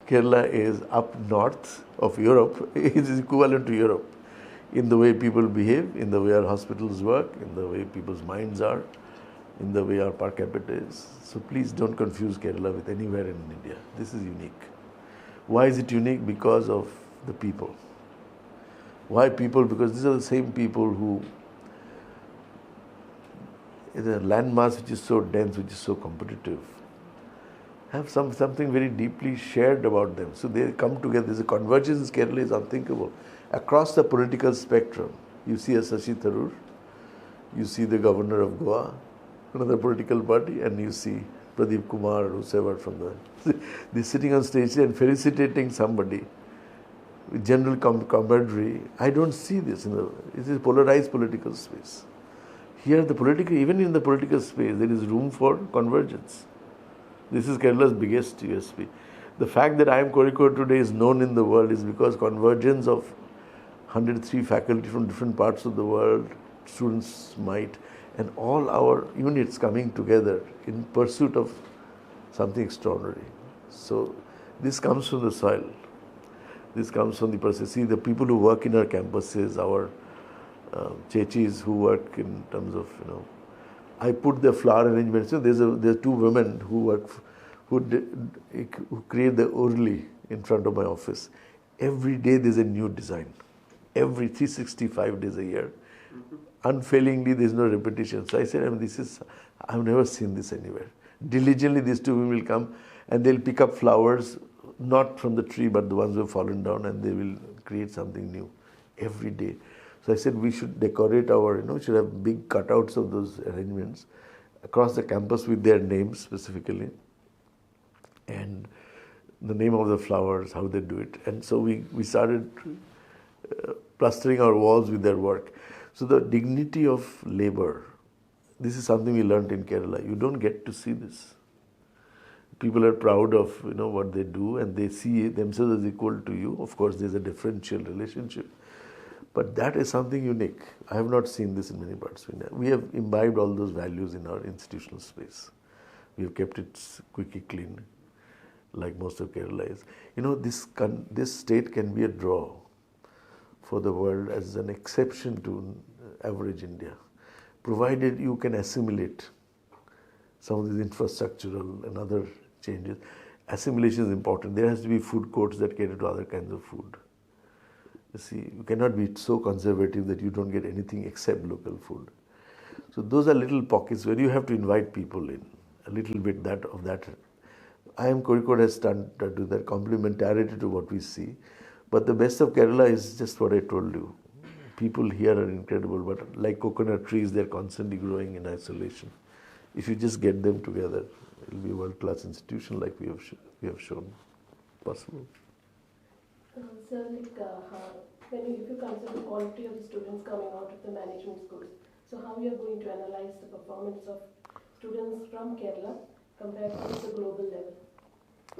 Kerala is up north of Europe. It is equivalent to Europe in the way people behave, in the way our hospitals work, in the way people's minds are, in the way our per capita is. So please don't confuse Kerala with anywhere in India. This is unique. Why is it unique? Because of the people. Why people? Because these are the same people who, in a landmass which is so dense, which is so competitive, have something very deeply shared about them. So they come together. There's a convergence in Kerala is unthinkable. Across the political spectrum, you see a Shashi Tharoor, you see the governor of Goa, another political party, and you see Pradeep Kumar or whoever from the... They're sitting on stage and felicitating somebody with general camaraderie. I don't see this. It is a polarized political space. Here, even in the political space, there is room for convergence. This is Kerala's biggest USP. The fact that I am Kozhikode today is known in the world is because convergence of 103 faculty from different parts of the world, students might, and all our units coming together in pursuit of something extraordinary. So this comes from the soil. This comes from the process. See, the people who work in our campuses, our chechis who work in terms of, I put the flower arrangements. So there's two women who work, who create the urli in front of my office. Every day there's a new design. Every 365 days a year. Unfailingly, there's no repetition. So I said, I've never seen this anywhere. Diligently, these two women will come and they'll pick up flowers, not from the tree, but the ones who have fallen down, and they will create something new every day. So I said, we should decorate our, should have big cutouts of those arrangements across the campus with their names specifically, and the name of the flowers, how they do it. And so we started plastering our walls with their work. So the dignity of labor, this is something we learned in Kerala. You don't get to see this. People are proud of what they do, and they see themselves as equal to you. Of course, there's a differential relationship, but that is something unique. I have not seen this in many parts of India. We have imbibed all those values in our institutional space. We have kept it squeaky clean, like most of Kerala is. This state can be a draw for the world as an exception to average India, provided you can assimilate some of these infrastructural and other changes. Assimilation is important. There has to be food courts that cater to other kinds of food. You see, you cannot be so conservative that you don't get anything except local food. So those are little pockets where you have to invite people in, a little bit of that. Kozhikode has done to do that complementarity to what we see. But the best of Kerala is just what I told you. People here are incredible, but like coconut trees, they're constantly growing in isolation. If you just get them together, it'll be a world-class institution like we have shown possible. Sir, if you consider the quality of the students coming out of the management schools, so how you are going to analyze the performance of students from Kerala compared to the global level?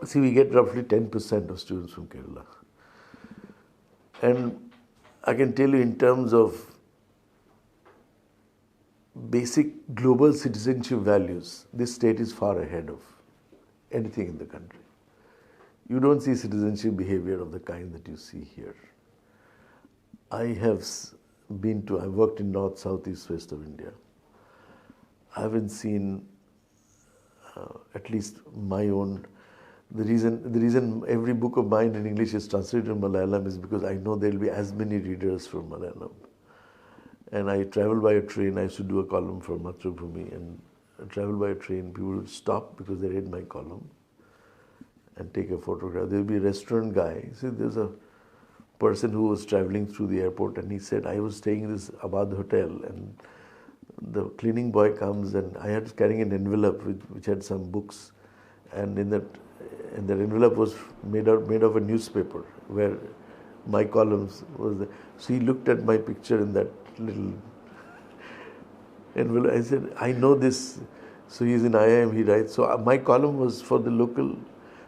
See, we get roughly 10% of students from Kerala. And I can tell you in terms of basic global citizenship values, this state is far ahead of anything in the country. You don't see citizenship behavior of the kind that you see here. I've worked in north, south, east, west of India. I haven't seen, at least my own, the reason every book of mine in English is translated in Malayalam is because I know there will be as many readers from Malayalam. And I travel by a train. I used to do a column for Mathrubhumi, and I travel by a train. People would stop because they read my column and take a photograph. There will be a restaurant guy. See, there's a person who was traveling through the airport, and he said, I was staying in this Abad hotel, and the cleaning boy comes, and I had carrying an envelope which had some books, and in that envelope was made of a newspaper where my columns was there. So he looked at my picture in that little envelope. I said, I know this. So he's in IIM, he writes. So my column was for the local.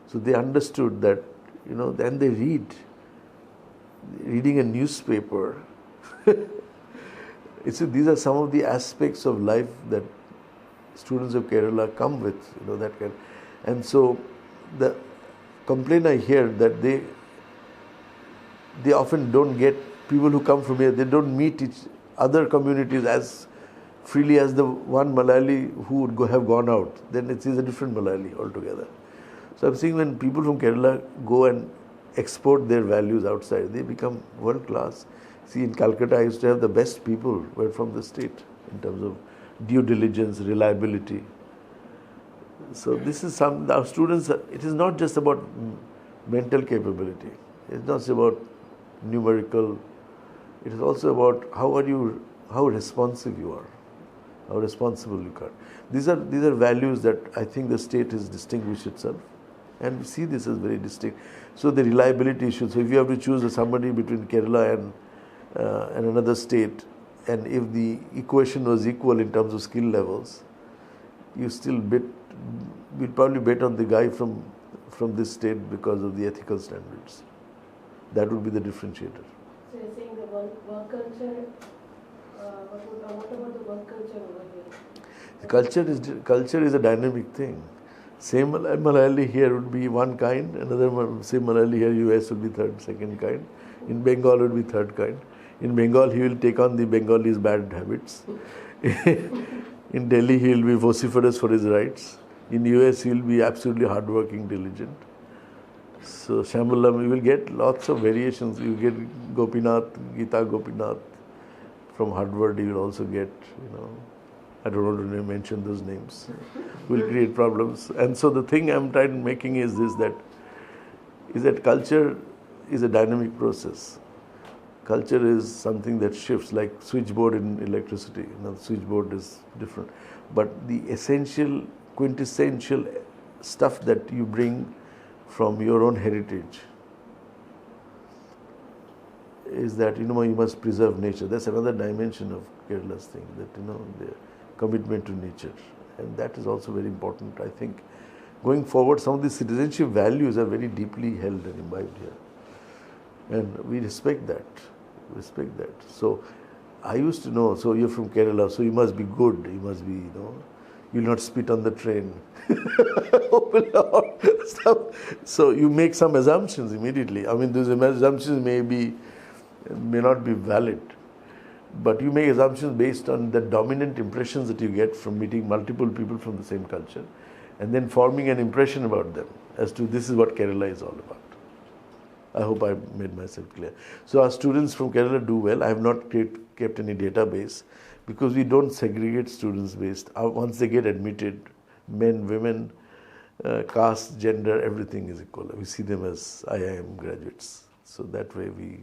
So they understood that, then they reading a newspaper. These are some of the aspects of life that students of Kerala come with, that kind. And so the complaint I hear that they often don't get people who come from here, they don't meet each other communities as freely as the one Malayali who would have gone out. Then it is a different Malayali altogether. So I'm saying when people from Kerala go and export their values outside, they become world class. See, in Calcutta, I used to have the best people were from the state in terms of due diligence, reliability. So this is our students, it is not just about mental capability. It's not just about numerical. It is also about how responsive you are, how responsible you are. These are values that I think the state has distinguished itself, and we see this as very distinct. So the reliability issue. So if you have to choose somebody between Kerala and another state, and if the equation was equal in terms of skill levels, you still will probably bet on the guy from this state because of the ethical standards. That would be the differentiator. So you're saying the work culture, what about the work culture over here? Culture is a dynamic thing. Same Malayali here would be one kind, another same Malayali here US would be second kind. In Bengal would be third kind. In Bengal he will take on the Bengalis' bad habits. In Delhi he will be vociferous for his rights. In US he will be absolutely hardworking, diligent. So Shyamulam, you will get lots of variations. You get Gopinath, Geeta Gopinath from Harvard. You will also get, I don't want to mention those names. Will create problems. And so the thing I'm trying making is this: that culture is a dynamic process. Culture is something that shifts, like switchboard in electricity. The switchboard is different, but the essential, quintessential stuff that you bring from your own heritage is that you must preserve nature. That's another dimension of Kerala's thing, that the commitment to nature, and that is also very important. I think going forward, some of the citizenship values are very deeply held and imbibed here, and we respect that. So I used to know. So you're from Kerala, so you must be good. You must be, you'll not spit on the train. Stuff. So you make some assumptions immediately. I mean, those assumptions may not be valid, but you make assumptions based on the dominant impressions that you get from meeting multiple people from the same culture, and then forming an impression about them as to this is what Kerala is all about. I hope I made myself clear. So our students from Kerala do well. I have not kept any database because we don't segregate students based. Once they get admitted, men, women, caste, gender, everything is equal. We see them as IIM graduates. So that way we